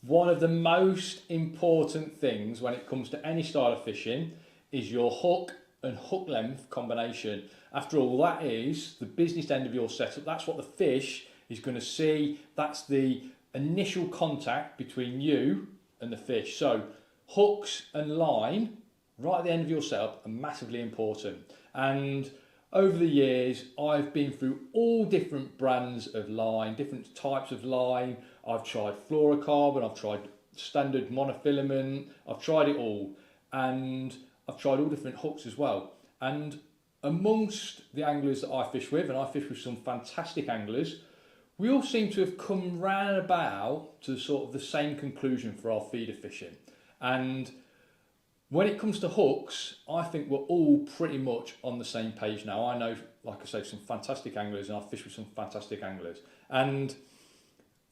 One of the most important things when it comes to any style of fishing is your hook and hook length combination. After all, that is the business end of your setup. That's what the fish is going to see. That's the initial contact between you and the fish. So hooks and line right at the end of your setup are massively important. And over the years, I've been through all different brands of line, different types of line. I've tried fluorocarbon, I've tried standard monofilament, I've tried it all. And I've tried all different hooks as well. And amongst the anglers that I fish with, and I fish with some fantastic anglers, we all seem to have come round about to sort of the same conclusion for our feeder fishing. And when it comes to hooks, I think we're all pretty much on the same page now. I know, like I say, some fantastic anglers, and I fish with some fantastic anglers. And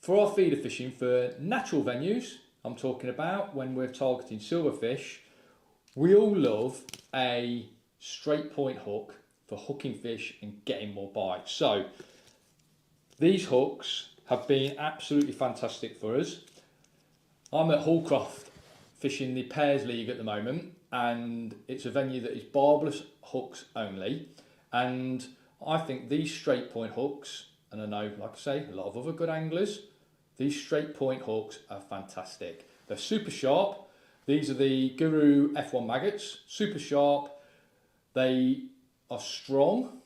for our feeder fishing, for natural venues, I'm talking about when we're targeting silverfish, we all love a straight point hook for hooking fish and getting more bites. So these hooks have been absolutely fantastic for us. I'm at Hallcroft fishing the Pairs League at the moment, and it's a venue that is barbless hooks only. And I think these straight point hooks, and I know, like I say, a lot of other good anglers, these straight point hooks are fantastic. They're super sharp. These are the Guru F1 maggots, super sharp. They are strong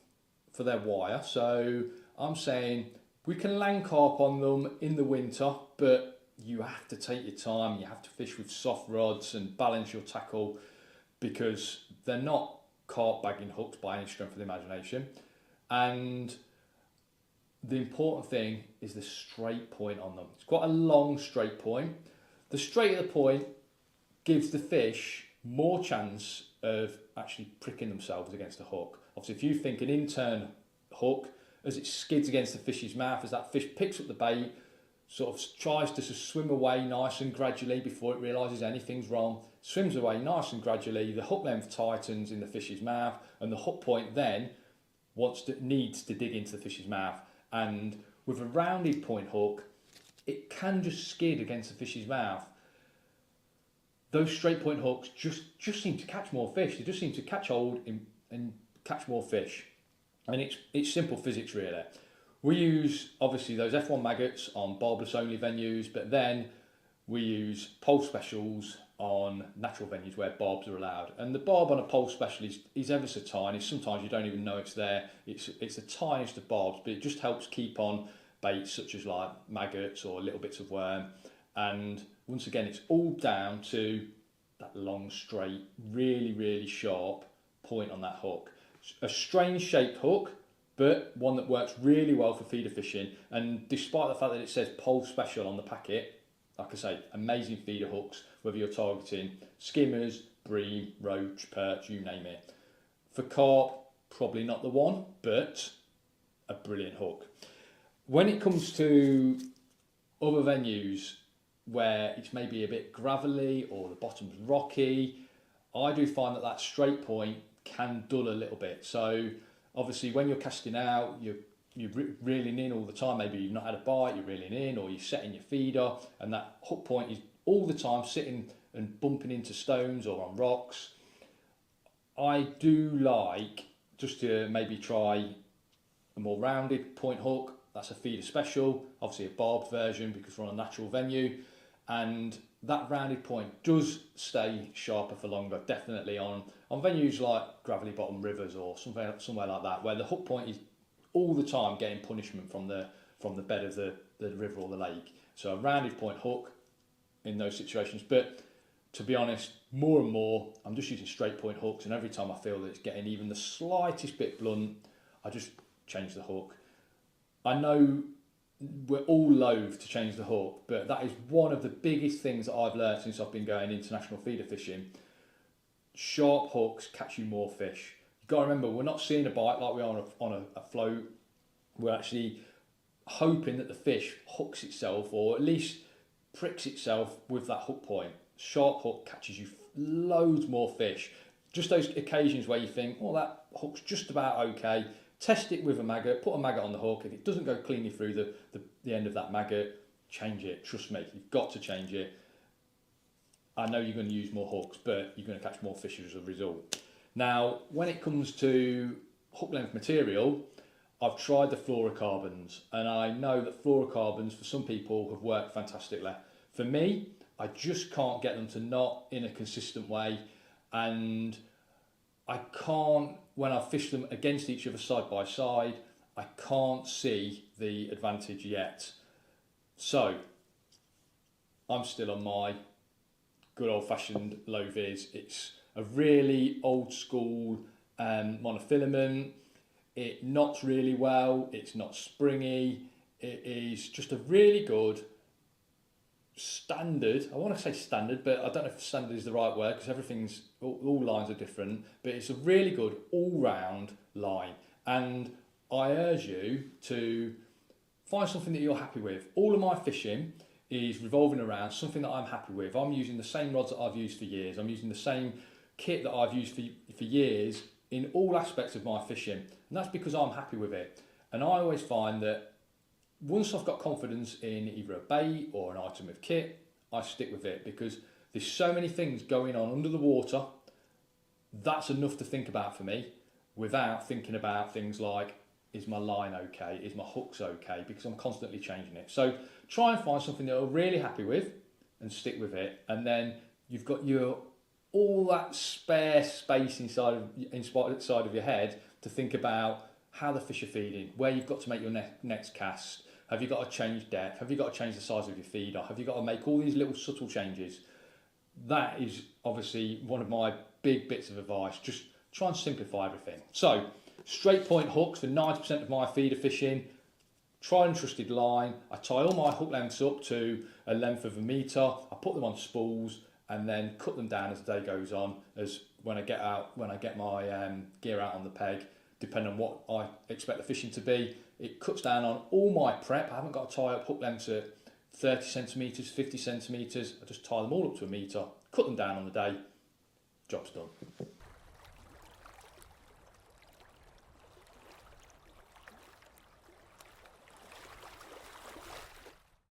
for their wire. So I'm saying we can land carp on them in the winter, but you have to take your time. You have to fish with soft rods and balance your tackle, because they're not carp bagging hooks by any strength of the imagination. And the important thing is the straight point on them. It's quite a long straight point. The straighter the point gives the fish more chance of actually pricking themselves against the hook. Obviously, if you think an in-turn hook, as it skids against the fish's mouth, as that fish picks up the bait, sort of tries to swim away nice and gradually before it realises anything's wrong, swims away nice and gradually, the hook length tightens in the fish's mouth, and the hook point then needs to dig into the fish's mouth. And with a rounded point hook, it can just skid against the fish's mouth. Those straight point hooks just seem to catch more fish. They just seem to catch hold and catch more fish. And it's simple physics really. We use obviously those F1 maggots on barbless only venues, but then we use pole specials on natural venues where barbs are allowed. And the barb on a pole special is ever so tiny. Sometimes you don't even know it's there. It's the tiniest of barbs, but it just helps keep on baits such as like maggots or little bits of worm. And once again, it's all down to that long, straight, really, really sharp point on that hook. A strange shaped hook, but one that works really well for feeder fishing. And despite the fact that it says pole special on the packet, like I say, amazing feeder hooks, whether you're targeting skimmers, bream, roach, perch, you name it. For carp, probably not the one, but a brilliant hook. When it comes to other venues where it's maybe a bit gravelly or the bottom's rocky, I do find that straight point can dull a little bit. So obviously when you're casting out, you're reeling in all the time. Maybe you've not had a bite, you're reeling in, or you're setting your feeder, and that hook point is all the time sitting and bumping into stones or on rocks. I do like just to maybe try a more rounded point hook. That's a feeder special, obviously a barbed version because we're on a natural venue, and that rounded point does stay sharper for longer, definitely on venues like gravelly bottom rivers or somewhere like that, where the hook point is all the time getting punishment from the bed of the river or the lake. So a rounded point hook in those situations. But to be honest, more and more, I'm just using straight point hooks, and every time I feel that it's getting even the slightest bit blunt, I just change the hook. I know we're all loath to change the hook, but that is one of the biggest things that I've learned since I've been going international feeder fishing. Sharp hooks catch you more fish. You've got to remember, we're not seeing a bite like we are on a float. We're actually hoping that the fish hooks itself, or at least pricks itself with that hook point. Sharp hook catches you loads more fish. Just those occasions where you think, well, that hook's just about okay. Test it with a maggot, put a maggot on the hook. If it doesn't go cleanly through the end of that maggot, change it. Trust me, you've got to change it. I know you're going to use more hooks, but you're going to catch more fish as a result. Now, when it comes to hook length material, I've tried the fluorocarbons, and I know that fluorocarbons for some people have worked fantastically. For me, I just can't get them to knot in a consistent way, and I can't, when I fish them against each other side by side, I can't see the advantage yet. So I'm still on my good old-fashioned low vis. It's a really old school monofilament. It knots really well, it's not springy, it is just a really good standard, I want to say standard, but I don't know if standard is the right word because everything's, all lines are different, but it's a really good all-round line, and I urge you to find something that you're happy with. All of my fishing is revolving around something that I'm happy with. I'm using the same rods that I've used for years, I'm using the same kit that I've used for years in all aspects of my fishing, and that's because I'm happy with it. And I always find that once I've got confidence in either a bait or an item of kit, I stick with it because there's so many things going on under the water. That's enough to think about for me without thinking about things like, is my line okay, is my hooks okay, because I'm constantly changing it. So try and find something that you're really happy with and stick with it, and then you've got your all that spare space inside of your head to think about how the fish are feeding, where you've got to make your next cast, have you got to change depth, have you got to change the size of your feeder, have you got to make all these little subtle changes. That is obviously one of my big bits of advice. Just try and simplify everything. So straight point hooks for 90% of my feeder fishing, tried and trusted line. I tie all my hook lengths up to a length of 1 metre, I put them on spools, and then cut them down as the day goes on, as when I get my gear out on the peg, depending on what I expect the fishing to be, it cuts down on all my prep. I haven't got to tie up hook lengths at 30 centimetres, 50 centimetres, I just tie them all up to 1 metre, cut them down on the day, job's done.